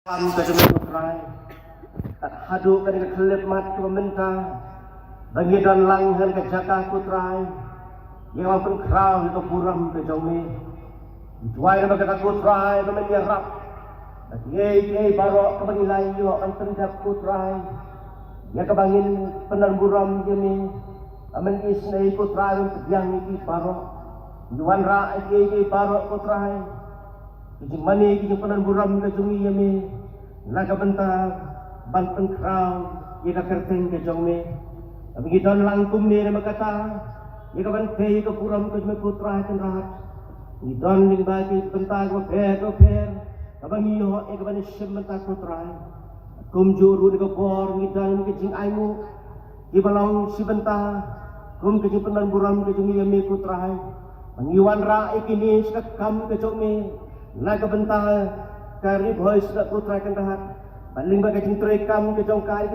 Pam ke jumlah putrai, hadu ke dengan kelip mat ke pemerintah, bagi dan langhan ke jaka putrai, yang walaupun kerau itu buram ke jauh juai nama kata putrai, nama dia rap, ye barok ke menilai yo anten dak putrai, ya kebangin pener buram jemi, amen isnei putrai untuk yang iki barok, juan ra ye barok putrai. Kijing mani kijing penan buram ke jungi yami naga bentar ban pengkrau ika kerteng ke jongme begitu langkum ni nama kata ika ban pe ke buram ke jungi putra kan rahat idon ling bagi bentar ko per abang iyo ika ban sim bentar putra kum juru ke bor ngidang ke jing aimu ibalong si bentar kum ke jing penan buram ke jungi yami putra mengiwan ra ikini sekam ke jongme naga bentar karib hois nak putra kan rahat baling bagai cinta rekam ke jongkai